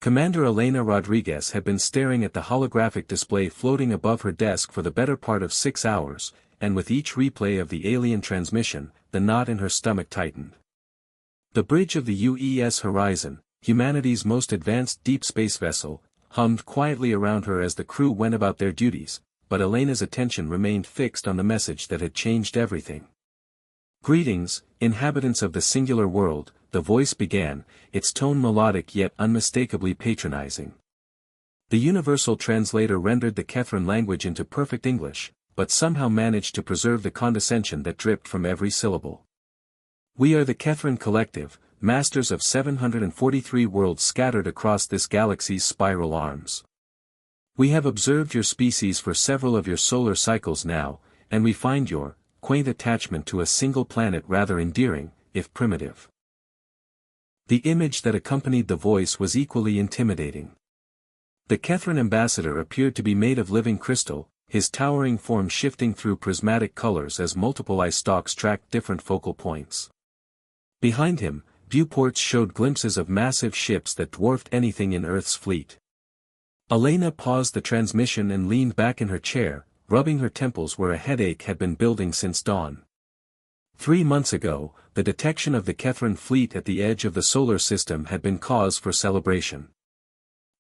Commander Elena Rodriguez had been staring at the holographic display floating above her desk for the better part of 6 hours, and with each replay of the alien transmission, the knot in her stomach tightened. The bridge of the UES Horizon, humanity's most advanced deep space vessel, hummed quietly around her as the crew went about their duties, but Elena's attention remained fixed on the message that had changed everything. "Greetings, inhabitants of the singular world," the voice began, its tone melodic yet unmistakably patronizing. The universal translator rendered the Kethran language into perfect English, but somehow managed to preserve the condescension that dripped from every syllable. "We are the Kethran Collective, masters of 743 worlds scattered across this galaxy's spiral arms. We have observed your species for several of your solar cycles now, and we find your quaint attachment to a single planet rather endearing, if primitive." The image that accompanied the voice was equally intimidating. The Kethran ambassador appeared to be made of living crystal, his towering form shifting through prismatic colors as multiple eye stalks tracked different focal points. Behind him, viewports showed glimpses of massive ships that dwarfed anything in Earth's fleet. Elena paused the transmission and leaned back in her chair, rubbing her temples where a headache had been building since dawn. 3 months ago, the detection of the Kethran fleet at the edge of the solar system had been cause for celebration.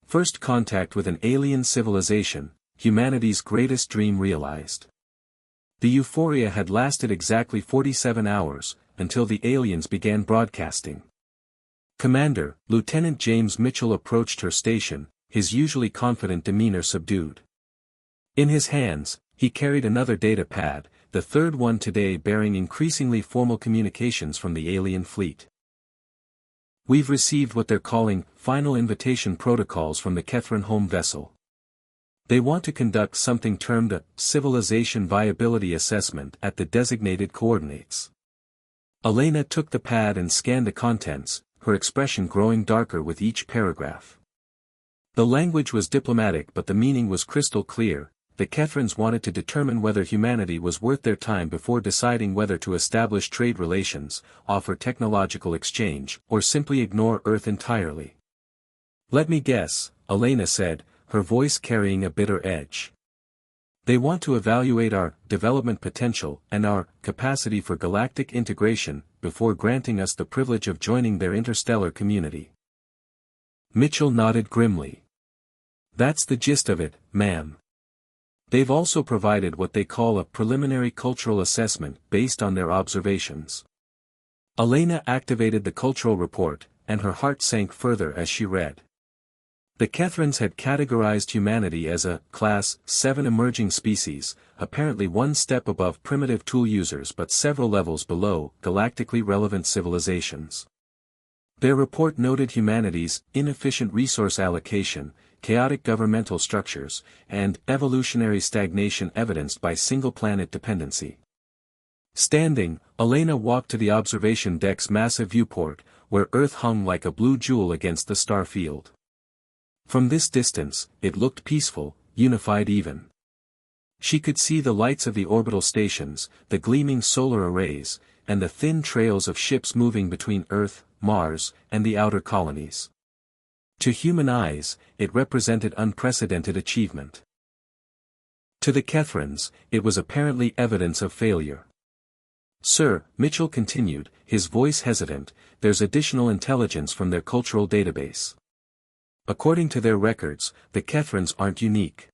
First contact with an alien civilization, humanity's greatest dream realized. The euphoria had lasted exactly 47 hours, until the aliens began broadcasting. Commander, Lieutenant James Mitchell approached her station, his usually confident demeanor subdued. In his hands, he carried another data pad, the third one today bearing increasingly formal communications from the alien fleet. "We've received what they're calling final invitation protocols from the Kethran home vessel. They want to conduct something termed a civilization viability assessment at the designated coordinates." Elena took the pad and scanned the contents, her expression growing darker with each paragraph. The language was diplomatic but the meaning was crystal clear. The Kethrans wanted to determine whether humanity was worth their time before deciding whether to establish trade relations, offer technological exchange, or simply ignore Earth entirely. "Let me guess," Elena said, her voice carrying a bitter edge. "They want to evaluate our development potential and our capacity for galactic integration before granting us the privilege of joining their interstellar community." Mitchell nodded grimly. "That's the gist of it, ma'am. They've also provided what they call a preliminary cultural assessment based on their observations." Elena activated the cultural report, and her heart sank further as she read. The Kethrans had categorized humanity as a Class 7 emerging species, apparently one step above primitive tool users but several levels below galactically relevant civilizations. Their report noted humanity's inefficient resource allocation, chaotic governmental structures, and evolutionary stagnation evidenced by single-planet dependency. Standing, Elena walked to the observation deck's massive viewport, where Earth hung like a blue jewel against the star field. From this distance, it looked peaceful, unified even. She could see the lights of the orbital stations, the gleaming solar arrays, and the thin trails of ships moving between Earth, Mars, and the outer colonies. To human eyes, it represented unprecedented achievement. To the Kethrans, it was apparently evidence of failure. "Sir," Mitchell continued, his voice hesitant, "there's additional intelligence from their cultural database. According to their records, the Kethrans aren't unique.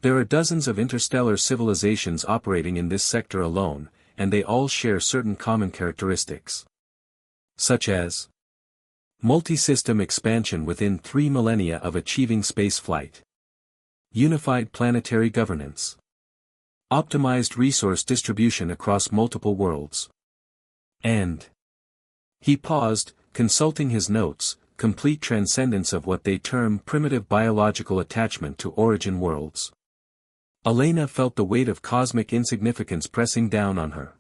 There are dozens of interstellar civilizations operating in this sector alone, and they all share certain common characteristics. Such as multi-system expansion within 3 millennia of achieving spaceflight, unified planetary governance, optimized resource distribution across multiple worlds, and—" He paused, consulting his notes, "complete transcendence of what they term primitive biological attachment to origin worlds." Elena felt the weight of cosmic insignificance pressing down on her.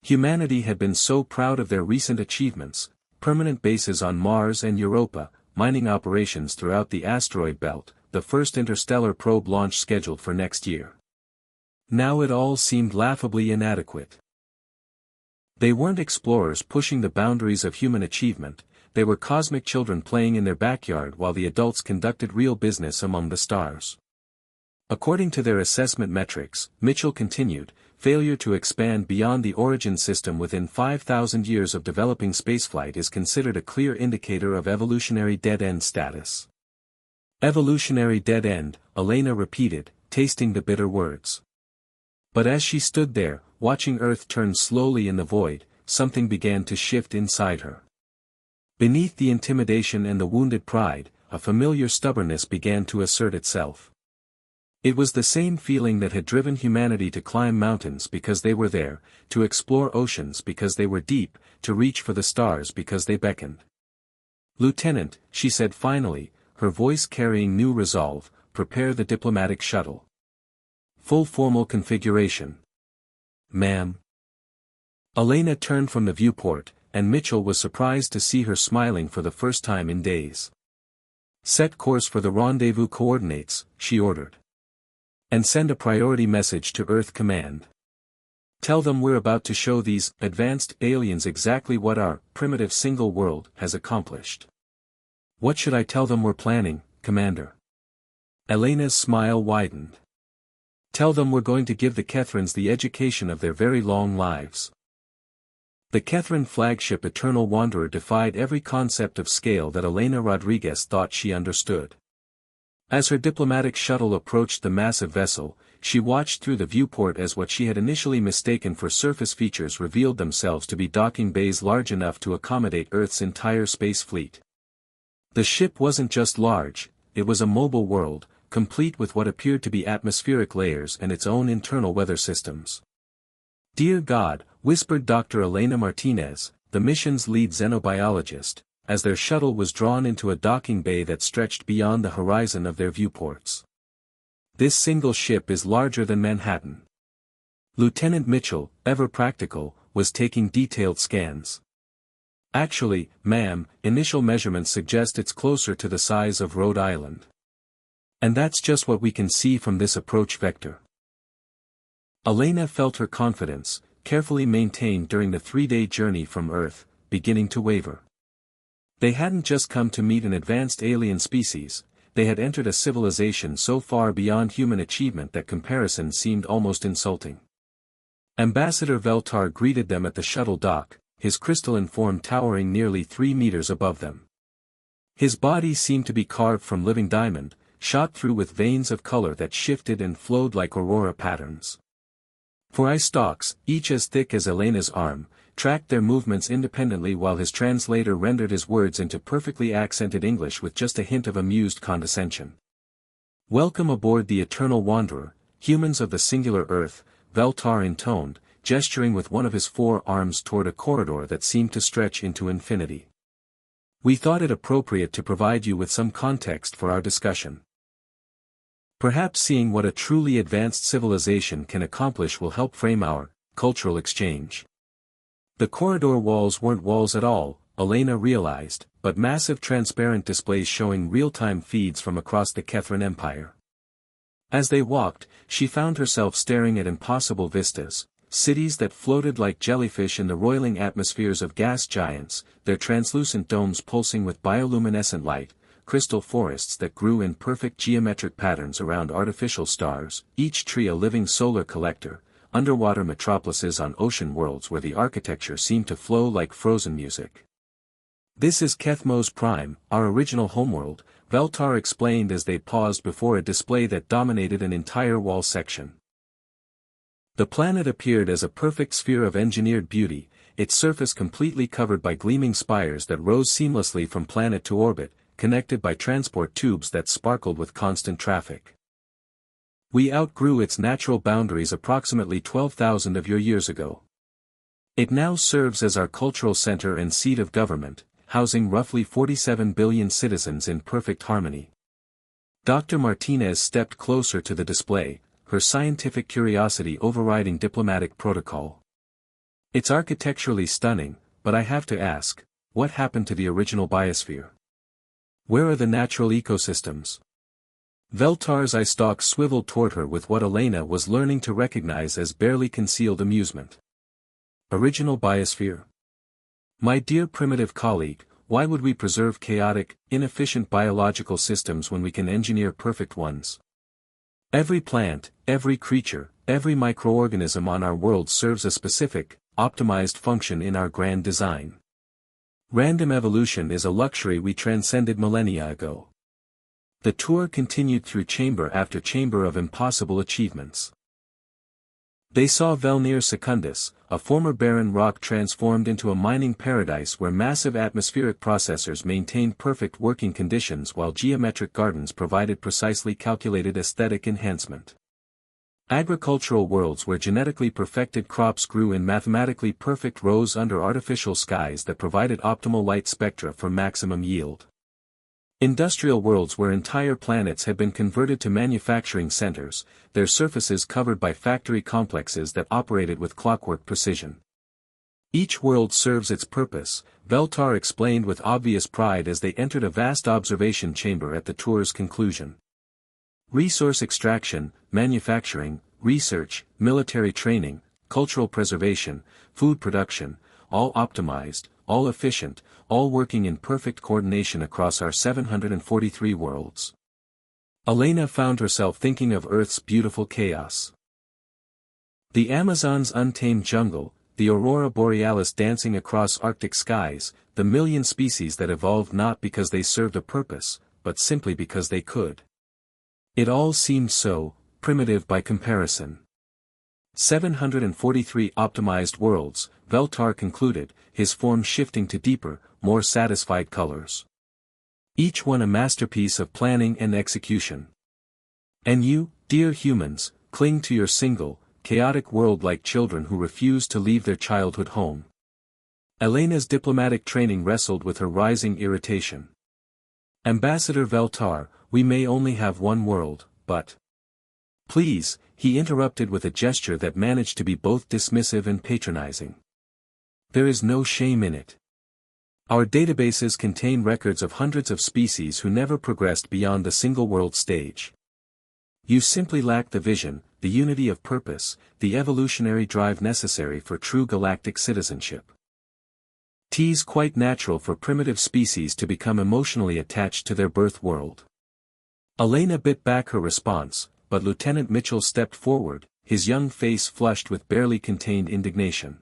Humanity had been so proud of their recent achievements, permanent bases on Mars and Europa, mining operations throughout the asteroid belt, the first interstellar probe launch scheduled for next year. Now it all seemed laughably inadequate. They weren't explorers pushing the boundaries of human achievement, they were cosmic children playing in their backyard while the adults conducted real business among the stars. According to their assessment metrics, Mitchell continued, failure to expand beyond the origin system within 5,000 years of developing spaceflight is considered a clear indicator of evolutionary dead-end status. Evolutionary dead end, Elena repeated, tasting the bitter words. But as she stood there, watching Earth turn slowly in the void, something began to shift inside her. Beneath the intimidation and the wounded pride, a familiar stubbornness began to assert itself. It was the same feeling that had driven humanity to climb mountains because they were there, to explore oceans because they were deep, to reach for the stars because they beckoned. "Lieutenant," she said finally, her voice carrying new resolve, "prepare the diplomatic shuttle. Full formal configuration." "Ma'am." Elena turned from the viewport, and Mitchell was surprised to see her smiling for the first time in days. "Set course for the rendezvous coordinates," she ordered. "And send a priority message to Earth Command. Tell them we're about to show these advanced aliens exactly what our primitive single world has accomplished." "What should I tell them we're planning, Commander?" Elena's smile widened. "Tell them we're going to give the Kethrans the education of their very long lives." The Kethran flagship Eternal Wanderer defied every concept of scale that Elena Rodriguez thought she understood. As her diplomatic shuttle approached the massive vessel, she watched through the viewport as what she had initially mistaken for surface features revealed themselves to be docking bays large enough to accommodate Earth's entire space fleet. The ship wasn't just large, it was a mobile world, complete with what appeared to be atmospheric layers and its own internal weather systems. "Dear God," whispered Dr. Elena Martinez, the mission's lead xenobiologist, as their shuttle was drawn into a docking bay that stretched beyond the horizon of their viewports. "This single ship is larger than Manhattan." Lieutenant Mitchell, ever practical, was taking detailed scans. "Actually, ma'am, initial measurements suggest it's closer to the size of Rhode Island. And that's just what we can see from this approach vector." Elena felt her confidence, carefully maintained during the 3-day journey from Earth, beginning to waver. They hadn't just come to meet an advanced alien species, they had entered a civilization so far beyond human achievement that comparison seemed almost insulting. Ambassador Veltar greeted them at the shuttle dock, his crystalline form towering nearly 3 meters above them. His body seemed to be carved from living diamond, shot through with veins of color that shifted and flowed like aurora patterns. 4 eye stalks, each as thick as Elena's arm, tracked their movements independently while his translator rendered his words into perfectly accented English with just a hint of amused condescension. "Welcome aboard the Eternal Wanderer, humans of the singular Earth," Veltar intoned, gesturing with one of his 4 arms toward a corridor that seemed to stretch into infinity. "We thought it appropriate to provide you with some context for our discussion. Perhaps seeing what a truly advanced civilization can accomplish will help frame our cultural exchange." The corridor walls weren't walls at all, Elena realized, but massive transparent displays showing real-time feeds from across the Kethran Empire. As they walked, she found herself staring at impossible vistas, cities that floated like jellyfish in the roiling atmospheres of gas giants, their translucent domes pulsing with bioluminescent light, crystal forests that grew in perfect geometric patterns around artificial stars, each tree a living solar collector, underwater metropolises on ocean worlds where the architecture seemed to flow like frozen music. "This is Kethmos Prime, our original homeworld," Veltar explained as they paused before a display that dominated an entire wall section. The planet appeared as a perfect sphere of engineered beauty, its surface completely covered by gleaming spires that rose seamlessly from planet to orbit, connected by transport tubes that sparkled with constant traffic. "We outgrew its natural boundaries approximately 12,000 of your years ago. It now serves as our cultural center and seat of government, housing roughly 47 billion citizens in perfect harmony." Dr. Martinez stepped closer to the display, her scientific curiosity overriding diplomatic protocol. "It's architecturally stunning, but I have to ask, what happened to the original biosphere? Where are the natural ecosystems?" Veltar's eye stalk swiveled toward her with what Elena was learning to recognize as barely concealed amusement. "Original biosphere? My dear primitive colleague, Why would we preserve chaotic, inefficient biological systems when we can engineer perfect ones? Every plant, every creature, every microorganism on our world serves a specific, optimized function in our grand design. Random evolution is a luxury we transcended millennia ago. The tour continued through chamber after chamber of impossible achievements. They saw Velnir Secundus, a former barren rock transformed into a mining paradise where massive atmospheric processors maintained perfect working conditions while geometric gardens provided precisely calculated aesthetic enhancement. Agricultural worlds where genetically perfected crops grew in mathematically perfect rows under artificial skies that provided optimal light spectra for maximum yield. Industrial worlds where entire planets had been converted to manufacturing centers, their surfaces covered by factory complexes that operated with clockwork precision. Each world serves its purpose, Veltar explained with obvious pride as they entered a vast observation chamber at the tour's conclusion. Resource extraction, manufacturing, research, military training, cultural preservation, food production, all optimized, all efficient, all working in perfect coordination across our 743 worlds. Elena found herself thinking of Earth's beautiful chaos. The Amazon's untamed jungle, the aurora borealis dancing across Arctic skies, the million species that evolved not because they served a purpose, but simply because they could. It all seemed so primitive by comparison. 743 optimized worlds, Veltar concluded, his form shifting to deeper, more satisfied colors. Each one a masterpiece of planning and execution. And you, dear humans, cling to your single, chaotic world like children who refuse to leave their childhood home. Elena's diplomatic training wrestled with her rising irritation. Ambassador Veltar, we may only have one world, but... Please, he interrupted with a gesture that managed to be both dismissive and patronizing. There is no shame in it. Our databases contain records of hundreds of species who never progressed beyond the single-world stage. You simply lack the vision, the unity of purpose, the evolutionary drive necessary for true galactic citizenship. 'Tis quite natural for primitive species to become emotionally attached to their birth world. Elena bit back her response, but Lieutenant Mitchell stepped forward, his young face flushed with barely contained indignation.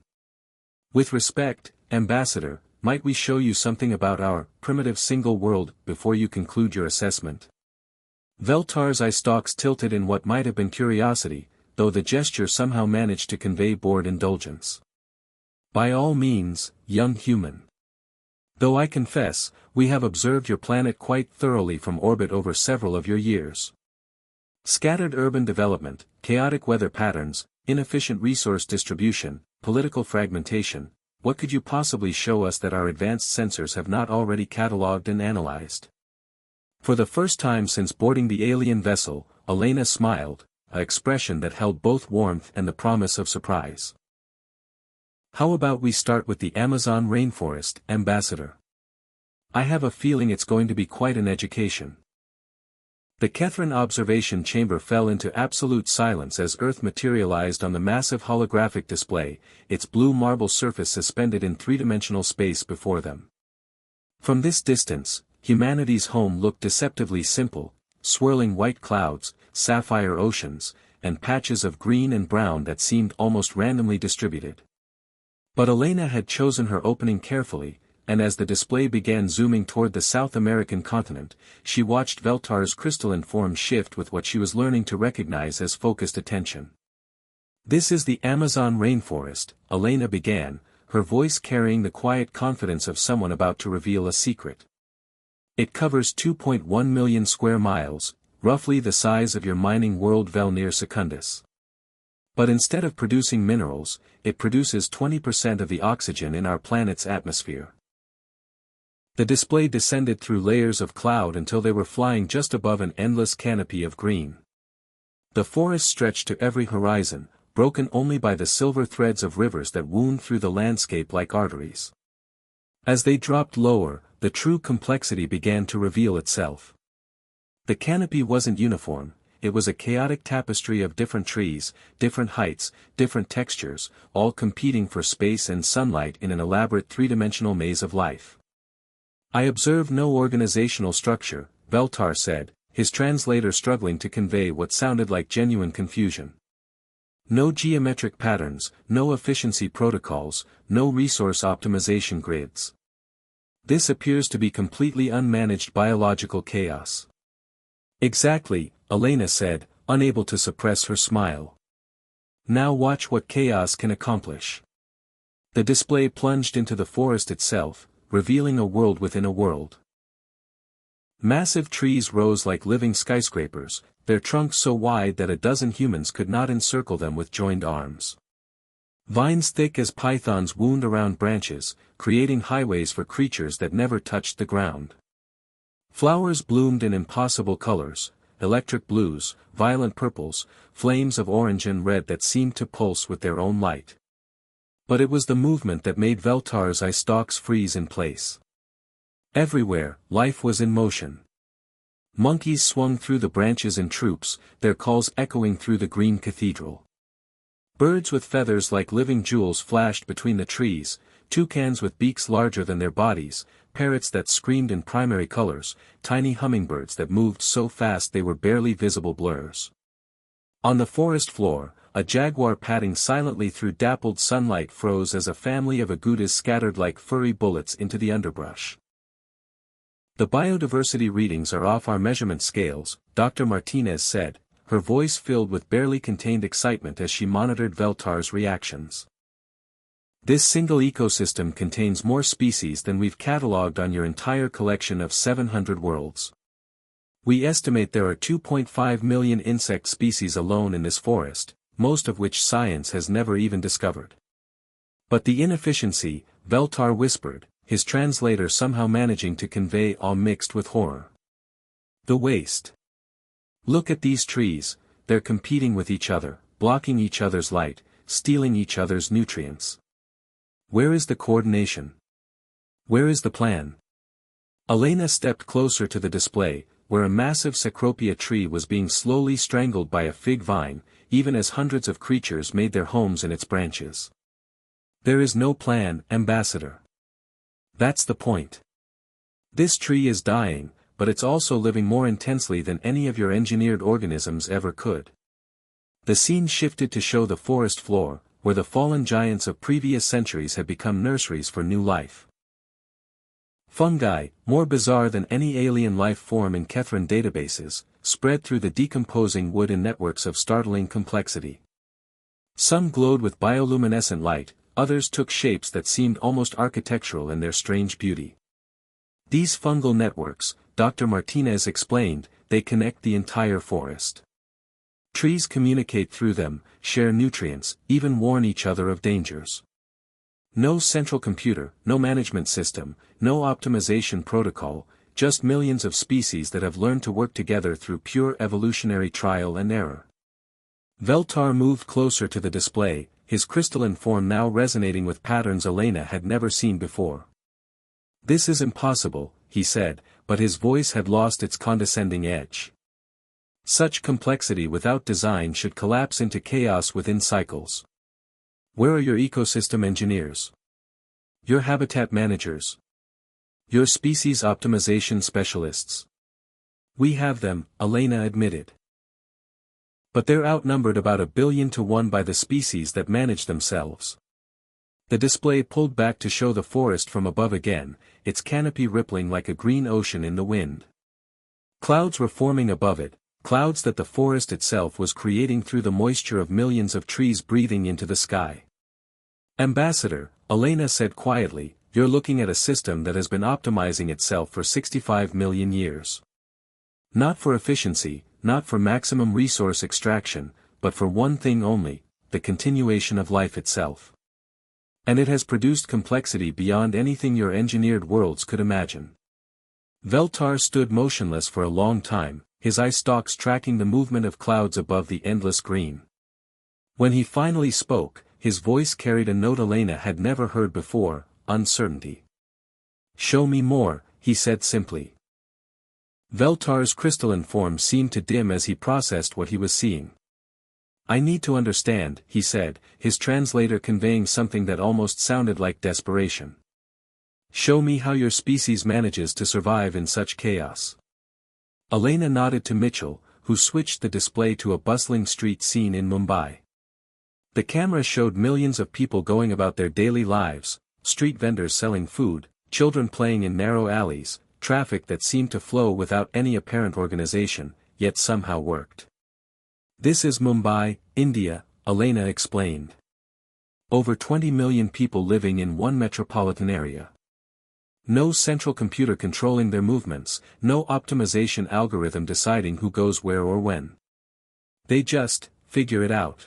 With respect, Ambassador, might we show you something about our primitive single world before you conclude your assessment? Veltar's eye stalks tilted in what might have been curiosity, though the gesture somehow managed to convey bored indulgence. By all means, young human. Though I confess, we have observed your planet quite thoroughly from orbit over several of your years. Scattered urban development, chaotic weather patterns, inefficient resource distribution, political fragmentation, what could you possibly show us that our advanced sensors have not already catalogued and analyzed? For the first time since boarding the alien vessel, Elena smiled, an expression that held both warmth and the promise of surprise. How about we start with the Amazon rainforest, Ambassador? I have a feeling it's going to be quite an education. The Kethrin observation chamber fell into absolute silence as Earth materialized on the massive holographic display, its blue marble surface suspended in three-dimensional space before them. From this distance, humanity's home looked deceptively simple, swirling white clouds, sapphire oceans, and patches of green and brown that seemed almost randomly distributed. But Elena had chosen her opening carefully, and as the display began zooming toward the South American continent, she watched Veltar's crystalline form shift with what she was learning to recognize as focused attention. This is the Amazon rainforest, Elena began, her voice carrying the quiet confidence of someone about to reveal a secret. It covers 2.1 million square miles, roughly the size of your mining world Velnir Secundus. But instead of producing minerals, it produces 20% of the oxygen in our planet's atmosphere. The display descended through layers of cloud until they were flying just above an endless canopy of green. The forest stretched to every horizon, broken only by the silver threads of rivers that wound through the landscape like arteries. As they dropped lower, the true complexity began to reveal itself. The canopy wasn't uniform, it was a chaotic tapestry of different trees, different heights, different textures, all competing for space and sunlight in an elaborate three-dimensional maze of life. I observe no organizational structure, Veltar said, his translator struggling to convey what sounded like genuine confusion. No geometric patterns, no efficiency protocols, no resource optimization grids. This appears to be completely unmanaged biological chaos. Exactly, Elena said, unable to suppress her smile. Now watch what chaos can accomplish. The display plunged into the forest itself, revealing a world within a world. Massive trees rose like living skyscrapers, their trunks so wide that a dozen humans could not encircle them with joined arms. Vines thick as pythons wound around branches, creating highways for creatures that never touched the ground. Flowers bloomed in impossible colors, electric blues, violent purples, flames of orange and red that seemed to pulse with their own light. But it was the movement that made Veltar's eye stalks freeze in place. Everywhere, life was in motion. Monkeys swung through the branches in troops, their calls echoing through the green cathedral. Birds with feathers like living jewels flashed between the trees, toucans with beaks larger than their bodies, parrots that screamed in primary colors, tiny hummingbirds that moved so fast they were barely visible blurs. On the forest floor, a jaguar padding silently through dappled sunlight froze as a family of agoutis scattered like furry bullets into the underbrush. The biodiversity readings are off our measurement scales, Dr. Martinez said, her voice filled with barely contained excitement as she monitored Veltar's reactions. This single ecosystem contains more species than we've catalogued on your entire collection of 700 worlds. We estimate there are 2.5 million insect species alone in this forest, most of which science has never even discovered. But the inefficiency, Veltar whispered, his translator somehow managing to convey awe mixed with horror. The waste. Look at these trees, they're competing with each other, blocking each other's light, stealing each other's nutrients. Where is the coordination? Where is the plan? Elena stepped closer to the display, where a massive cecropia tree was being slowly strangled by a fig vine, even as hundreds of creatures made their homes in its branches. There is no plan, Ambassador. That's the point. This tree is dying, but it's also living more intensely than any of your engineered organisms ever could. The scene shifted to show the forest floor, where the fallen giants of previous centuries had become nurseries for new life. Fungi, more bizarre than any alien life form in Kethran databases, spread through the decomposing wood in networks of startling complexity. Some glowed with bioluminescent light, others took shapes that seemed almost architectural in their strange beauty. These fungal networks, Dr. Martinez explained, they connect the entire forest. Trees communicate through them, share nutrients, even warn each other of dangers. No central computer, no management system, no optimization protocol, just millions of species that have learned to work together through pure evolutionary trial and error. Veltar moved closer to the display, his crystalline form now resonating with patterns Elena had never seen before. This is impossible, he said, but his voice had lost its condescending edge. Such complexity without design should collapse into chaos within cycles. Where are your ecosystem engineers? Your habitat managers? Your species optimization specialists? We have them, Elena admitted. But they're outnumbered about 1 billion to 1 by the species that manage themselves. The display pulled back to show the forest from above again, its canopy rippling like a green ocean in the wind. Clouds were forming above it, clouds that the forest itself was creating through the moisture of millions of trees breathing into the sky. Ambassador, Elena said quietly, you're looking at a system that has been optimizing itself for 65 million years. Not for efficiency, not for maximum resource extraction, but for one thing only, the continuation of life itself. And it has produced complexity beyond anything your engineered worlds could imagine. Veltar stood motionless for a long time, his eye stalks tracking the movement of clouds above the endless green. When he finally spoke, his voice carried a note Elena had never heard before, uncertainty. Show me more, he said simply. Veltar's crystalline form seemed to dim as he processed what he was seeing. I need to understand, he said, his translator conveying something that almost sounded like desperation. Show me how your species manages to survive in such chaos. Elena nodded to Mitchell, who switched the display to a bustling street scene in Mumbai. The camera showed millions of people going about their daily lives, street vendors selling food, children playing in narrow alleys, traffic that seemed to flow without any apparent organization, yet somehow worked. This is Mumbai, India, Elena explained. Over 20 million people living in one metropolitan area. No central computer controlling their movements, no optimization algorithm deciding who goes where or when. They just figure it out.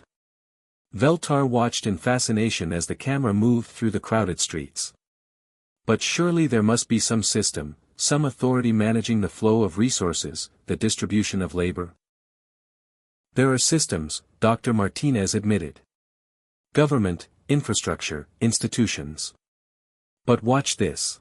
Veltar watched in fascination as the camera moved through the crowded streets. But surely there must be some system, some authority managing the flow of resources, the distribution of labor. There are systems, Dr. Martinez admitted. Government, infrastructure, institutions. But watch this.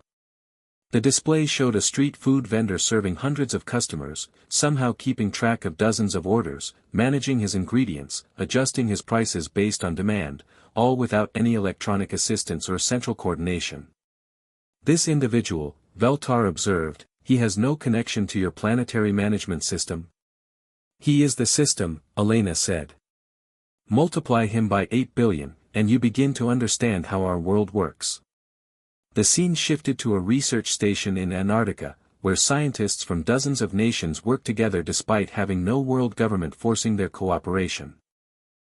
The display showed a street food vendor serving hundreds of customers, somehow keeping track of dozens of orders, managing his ingredients, adjusting his prices based on demand, all without any electronic assistance or central coordination. This individual, Veltar observed, he has no connection to your planetary management system. He is the system, Elena said. Multiply him by 8 billion, and you begin to understand how our world works. The scene shifted to a research station in Antarctica, where scientists from dozens of nations work together despite having no world government forcing their cooperation.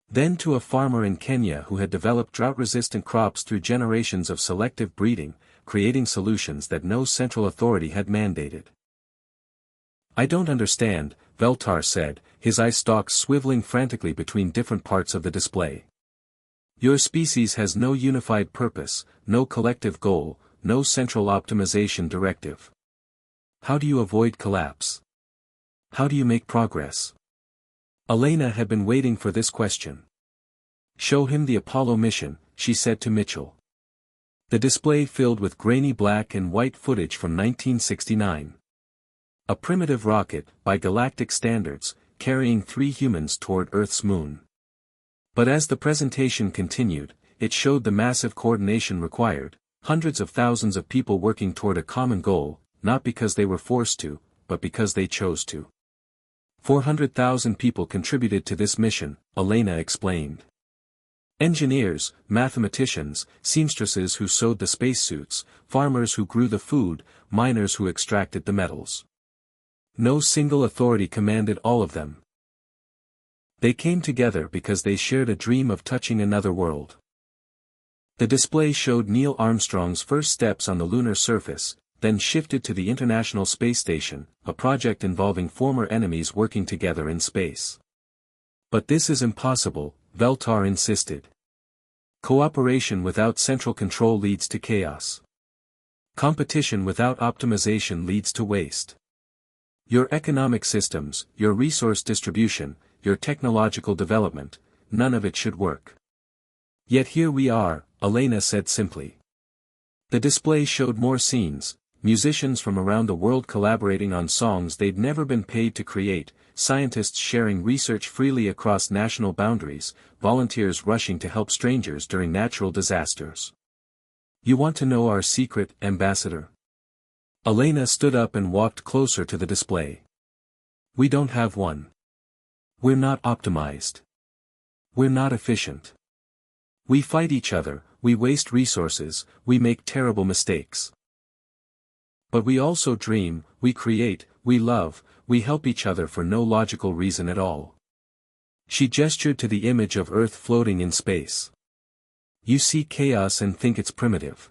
Then to a farmer in Kenya who had developed drought-resistant crops through generations of selective breeding, creating solutions that no central authority had mandated. I don't understand, Veltar said, his eye stalks swiveling frantically between different parts of the display. Your species has no unified purpose, no collective goal, no central optimization directive. How do you avoid collapse? How do you make progress? Elena had been waiting for this question. Show him the Apollo mission, she said to Mitchell. The display filled with grainy black and white footage from 1969. A primitive rocket, by galactic standards, carrying 3 humans toward Earth's moon. But as the presentation continued, it showed the massive coordination required, hundreds of thousands of people working toward a common goal, not because they were forced to, but because they chose to. 400,000 people contributed to this mission, Elena explained. Engineers, mathematicians, seamstresses who sewed the spacesuits, farmers who grew the food, miners who extracted the metals. No single authority commanded all of them. They came together because they shared a dream of touching another world. The display showed Neil Armstrong's first steps on the lunar surface, then shifted to the International Space Station, a project involving former enemies working together in space. But this is impossible, Veltar insisted. Cooperation without central control leads to chaos. Competition without optimization leads to waste. Your economic systems, your resource distribution, your technological development, none of it should work. Yet here we are, Elena said simply. The display showed more scenes, musicians from around the world collaborating on songs they'd never been paid to create, scientists sharing research freely across national boundaries, volunteers rushing to help strangers during natural disasters. You want to know our secret, Ambassador? Elena stood up and walked closer to the display. We don't have one. We're not optimized. We're not efficient. We fight each other, we waste resources, we make terrible mistakes. But we also dream, we create, we love, we help each other for no logical reason at all. She gestured to the image of Earth floating in space. You see chaos and think it's primitive.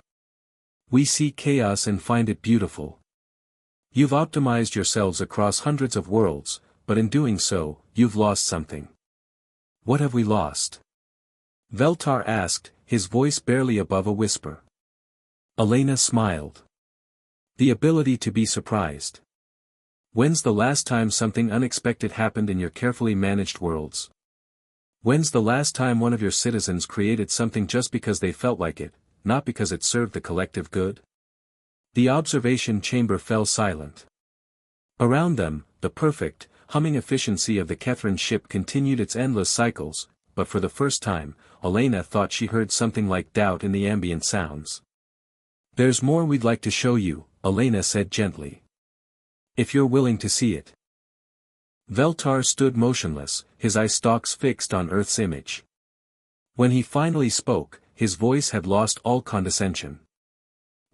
We see chaos and find it beautiful. You've optimized yourselves across hundreds of worlds, but in doing so, you've lost something. What have we lost? Veltar asked, his voice barely above a whisper. Elena smiled. The ability to be surprised. When's the last time something unexpected happened in your carefully managed worlds? When's the last time one of your citizens created something just because they felt like it, not because it served the collective good? The observation chamber fell silent. Around them, the perfect, humming efficiency of the Catherine ship continued its endless cycles, but for the first time, Elena thought she heard something like doubt in the ambient sounds. There's more we'd like to show you, Elena said gently. If you're willing to see it. Veltar stood motionless, his eye stalks fixed on Earth's image. When he finally spoke, his voice had lost all condescension.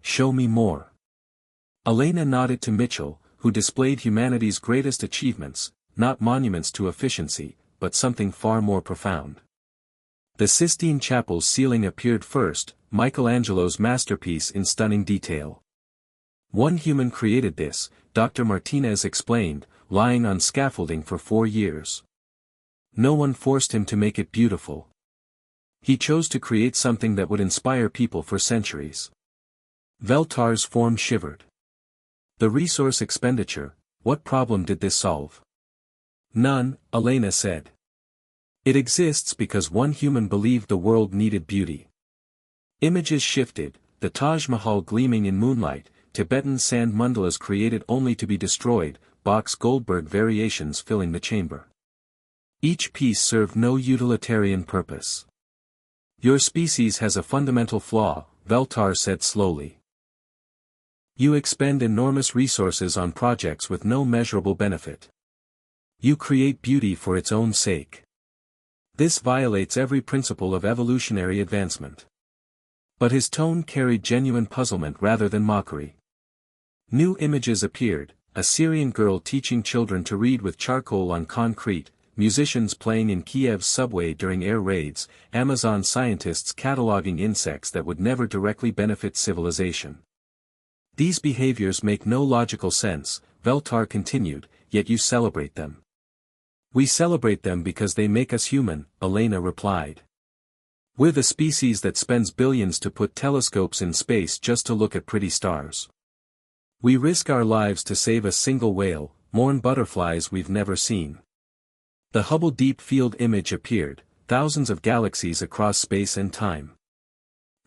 Show me more. Elena nodded to Mitchell, who displayed humanity's greatest achievements, not monuments to efficiency, but something far more profound. The Sistine Chapel's ceiling appeared first, Michelangelo's masterpiece in stunning detail. One human created this, Dr. Martinez explained, lying on scaffolding for 4 years. No one forced him to make it beautiful. He chose to create something that would inspire people for centuries. Veltar's form shivered. The resource expenditure, what problem did this solve? None, Elena said. It exists because one human believed the world needed beauty. Images shifted, the Taj Mahal gleaming in moonlight, Tibetan sand mandalas created only to be destroyed, Bach's Goldberg variations filling the chamber. Each piece served no utilitarian purpose. Your species has a fundamental flaw, Veltar said slowly. You expend enormous resources on projects with no measurable benefit. You create beauty for its own sake. This violates every principle of evolutionary advancement. But his tone carried genuine puzzlement rather than mockery. New images appeared, a Syrian girl teaching children to read with charcoal on concrete, musicians playing in Kiev's subway during air raids, Amazon scientists cataloging insects that would never directly benefit civilization. These behaviors make no logical sense, Veltar continued, yet you celebrate them. We celebrate them because they make us human, Elena replied. We're the species that spends billions to put telescopes in space just to look at pretty stars. We risk our lives to save a single whale, mourn butterflies we've never seen. The Hubble Deep Field image appeared, thousands of galaxies across space and time.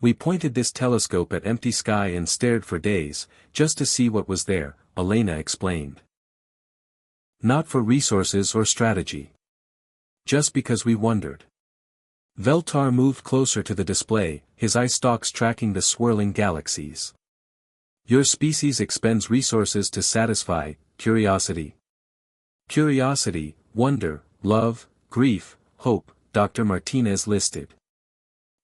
We pointed this telescope at empty sky and stared for days, just to see what was there, Elena explained. Not for resources or strategy. Just because we wondered. Veltar moved closer to the display, his eye stalks tracking the swirling galaxies. Your species expends resources to satisfy curiosity. Curiosity, wonder, love, grief, hope, Dr. Martinez listed.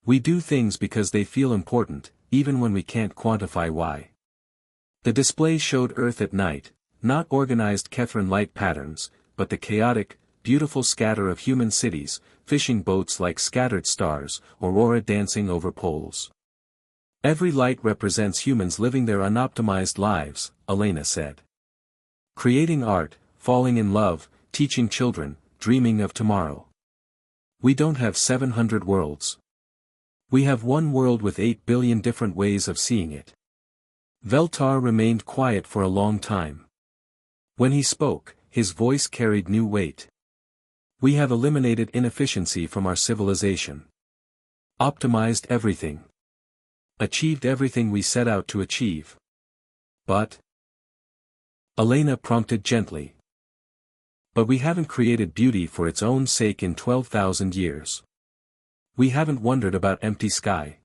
We do things because they feel important, even when we can't quantify why. The display showed Earth at night, not organized Catherine light patterns, but the chaotic, beautiful scatter of human cities, fishing boats like scattered stars, aurora dancing over poles. Every light represents humans living their unoptimized lives, Elena said. Creating art, falling in love, teaching children, dreaming of tomorrow. We don't have 700 worlds. We have one world with 8 billion different ways of seeing it. Veltar remained quiet for a long time. When he spoke, his voice carried new weight. We have eliminated inefficiency from our civilization. Optimized everything. Achieved everything we set out to achieve. But? Elena prompted gently. But we haven't created beauty for its own sake in 12,000 years. We haven't wondered about empty sky.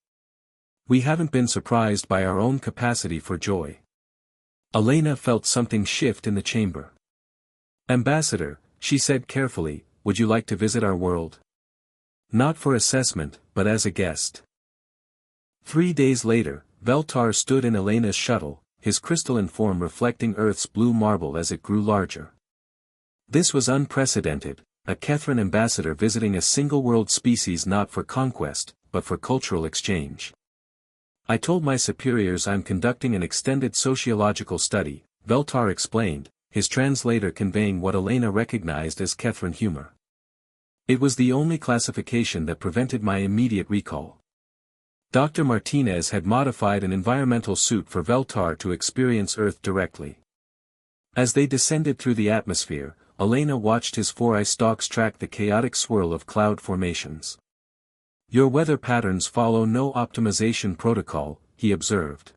We haven't been surprised by our own capacity for joy. Elena felt something shift in the chamber. Ambassador, she said carefully, would you like to visit our world? Not for assessment, but as a guest. 3 days later, Veltar stood in Elena's shuttle, his crystalline form reflecting Earth's blue marble as it grew larger. This was unprecedented, a Catherine ambassador visiting a single world species not for conquest, but for cultural exchange. I told my superiors I'm conducting an extended sociological study, Veltar explained, his translator conveying what Elena recognized as Catherine humor. It was the only classification that prevented my immediate recall. Dr. Martinez had modified an environmental suit for Veltar to experience Earth directly. As they descended through the atmosphere, Elena watched his 4-eye stalks track the chaotic swirl of cloud formations. Your weather patterns follow no optimization protocol, he observed.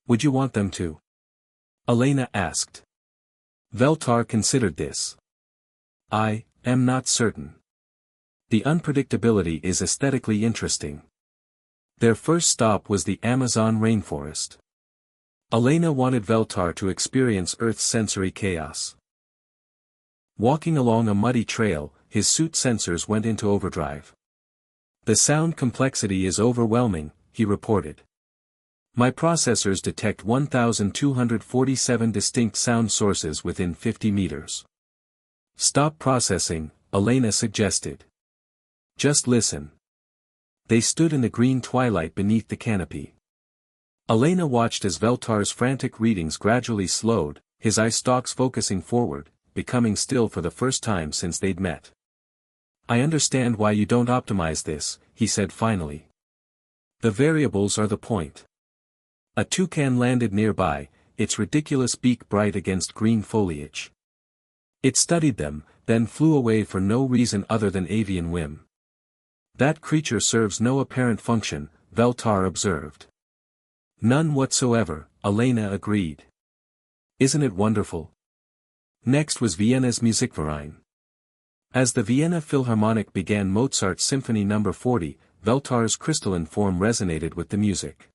Would you want them to? Elena asked. Veltar considered this. I am not certain. The unpredictability is aesthetically interesting. Their first stop was the Amazon rainforest. Elena wanted Veltar to experience Earth's sensory chaos. Walking along a muddy trail, his suit sensors went into overdrive. "The sound complexity is overwhelming," he reported. "My processors detect 1,247 distinct sound sources within 50 meters. "Stop processing," Elena suggested. "Just listen." They stood in the green twilight beneath the canopy. Elena watched as Veltar's frantic readings gradually slowed, his eye stalks focusing forward, becoming still for the first time since they'd met. "I understand why you don't optimize this," he said finally. "The variables are the point." A toucan landed nearby, its ridiculous beak bright against green foliage. It studied them, then flew away for no reason other than avian whim. "That creature serves no apparent function," Veltar observed. "None whatsoever," Elena agreed. "Isn't it wonderful?" Next was Vienna's Musikverein. As the Vienna Philharmonic began Mozart's Symphony No. 40, Veltar's crystalline form resonated with the music.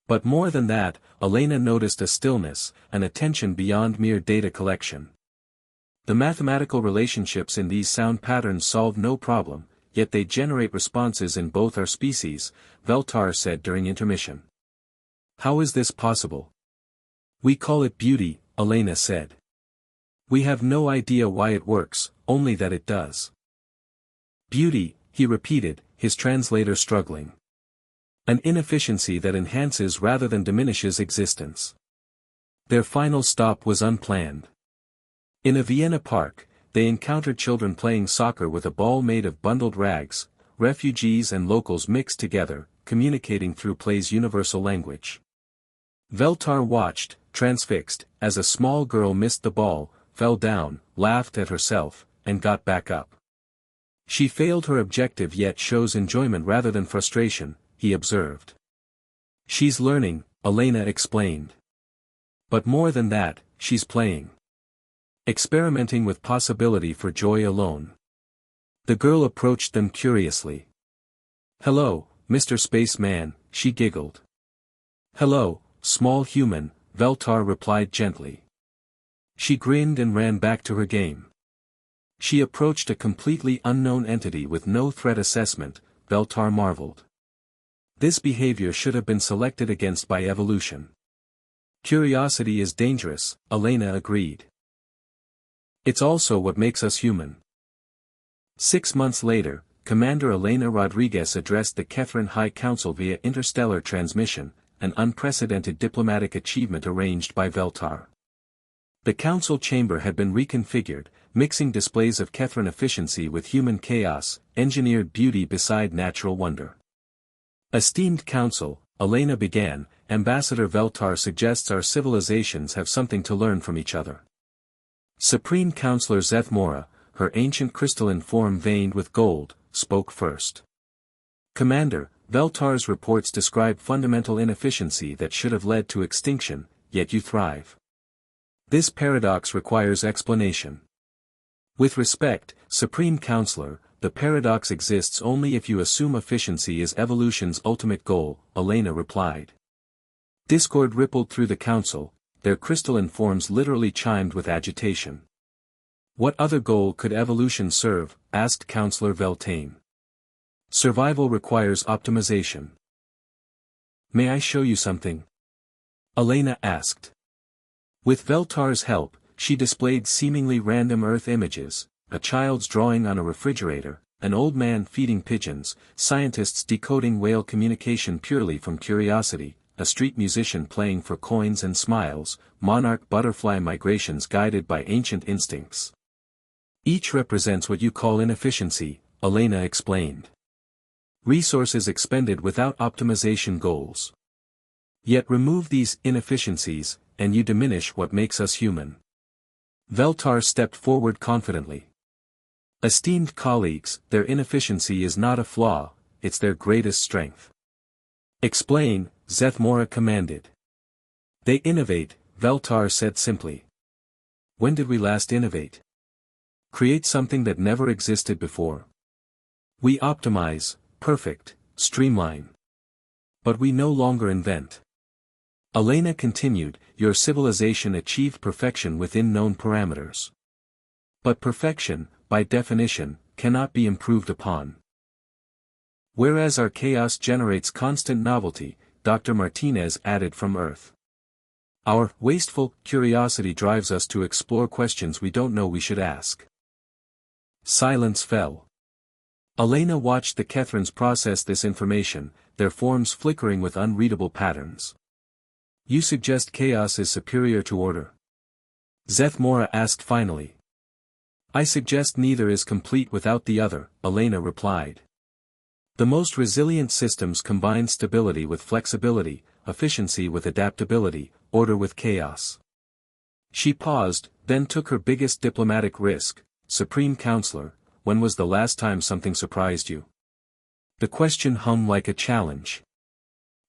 But more than that, Elena noticed a stillness, an attention beyond mere data collection. The mathematical relationships in these sound patterns solve no problem, yet they generate responses in both our species, Veltar said during intermission. "How is this possible?" "We call it beauty," Elena said. "We have no idea why it works, only that it does." "Beauty," he repeated, his translator struggling. "An inefficiency that enhances rather than diminishes existence." Their final stop was unplanned. In a Vienna park, they encountered children playing soccer with a ball made of bundled rags, refugees and locals mixed together, communicating through play's universal language. Veltar watched, transfixed, as a small girl missed the ball, fell down, laughed at herself, and got back up. "She failed her objective yet shows enjoyment rather than frustration," he observed. "She's learning," Elena explained. "But more than that, she's playing. Experimenting with possibility for joy alone." The girl approached them curiously. "Hello, Mr. Spaceman," she giggled. "Hello, small human," Veltar replied gently. She grinned and ran back to her game. She approached a completely unknown entity with no threat assessment, Veltar marveled. This behavior should have been selected against by evolution. "Curiosity is dangerous," Elena agreed. "It's also what makes us human." 6 months later, Commander Elena Rodriguez addressed the Catherine High Council via interstellar transmission, an unprecedented diplomatic achievement arranged by Veltar. The council chamber had been reconfigured, mixing displays of Catherine efficiency with human chaos, engineered beauty beside natural wonder. "Esteemed council," Elena began, "Ambassador Veltar suggests our civilizations have something to learn from each other." Supreme Counselor Zethmora, her ancient crystalline form veined with gold, spoke first. "Commander, Veltar's reports describe fundamental inefficiency that should have led to extinction, yet you thrive. This paradox requires explanation." "With respect, Supreme Counselor, the paradox exists only if you assume efficiency is evolution's ultimate goal," Elena replied. Discord rippled through the council, their crystalline forms literally chimed with agitation. "What other goal could evolution serve?" asked Counselor Veltane. "Survival requires optimization." "May I show you something?" Elena asked. With Veltar's help, she displayed seemingly random Earth images, a child's drawing on a refrigerator, an old man feeding pigeons, scientists decoding whale communication purely from curiosity, a street musician playing for coins and smiles, monarch butterfly migrations guided by ancient instincts. "Each represents what you call inefficiency," Elena explained. "Resources expended without optimization goals. Yet remove these inefficiencies, and you diminish what makes us human." Veltar stepped forward confidently. "Esteemed colleagues, their inefficiency is not a flaw, it's their greatest strength." "Explain," Zethmora commanded. "They innovate," Veltar said simply. "When did we last innovate? Create something that never existed before. We optimize, perfect, streamline. But we no longer invent. Elena continued, your civilization achieved perfection within known parameters. But perfection, by definition, cannot be improved upon. Whereas our chaos generates constant novelty, Dr. Martinez added from Earth. Our wasteful curiosity drives us to explore questions we don't know we should ask. Silence fell. Elena watched the Kethrans process this information, their forms flickering with unreadable patterns. You suggest chaos is superior to order? Zethmora asked finally. I suggest neither is complete without the other, Elena replied. The most resilient systems combine stability with flexibility, efficiency with adaptability, order with chaos. She paused, then took her biggest diplomatic risk. Supreme Counselor, when was the last time something surprised you? The question hung like a challenge.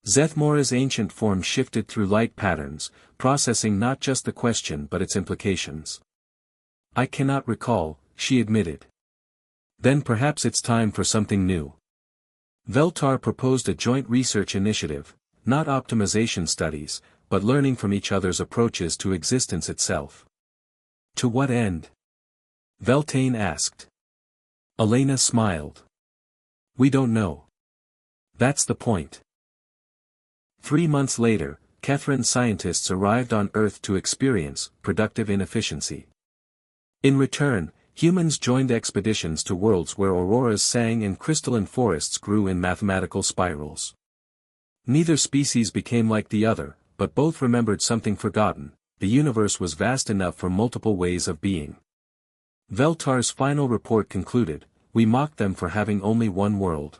Zethmora's ancient form shifted through light patterns, processing not just the question but its implications. I cannot recall, she admitted. Then perhaps it's time for something new. Veltar proposed a joint research initiative, not optimization studies, but learning from each other's approaches to existence itself. To what end? Veltane asked. Elena smiled. We don't know. That's the point. 3 months later, Kethran scientists arrived on Earth to experience productive inefficiency. In return, humans joined expeditions to worlds where auroras sang and crystalline forests grew in mathematical spirals. Neither species became like the other, but both remembered something forgotten: the universe was vast enough for multiple ways of being. Veltar's final report concluded, we mocked them for having only one world.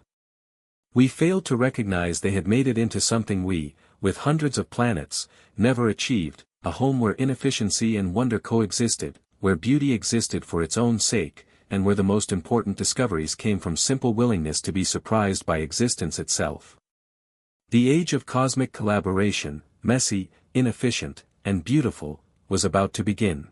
We failed to recognize they had made it into something we, with hundreds of planets, never achieved, a home where inefficiency and wonder coexisted, where beauty existed for its own sake, and where the most important discoveries came from simple willingness to be surprised by existence itself. The age of cosmic collaboration, messy, inefficient, and beautiful, was about to begin.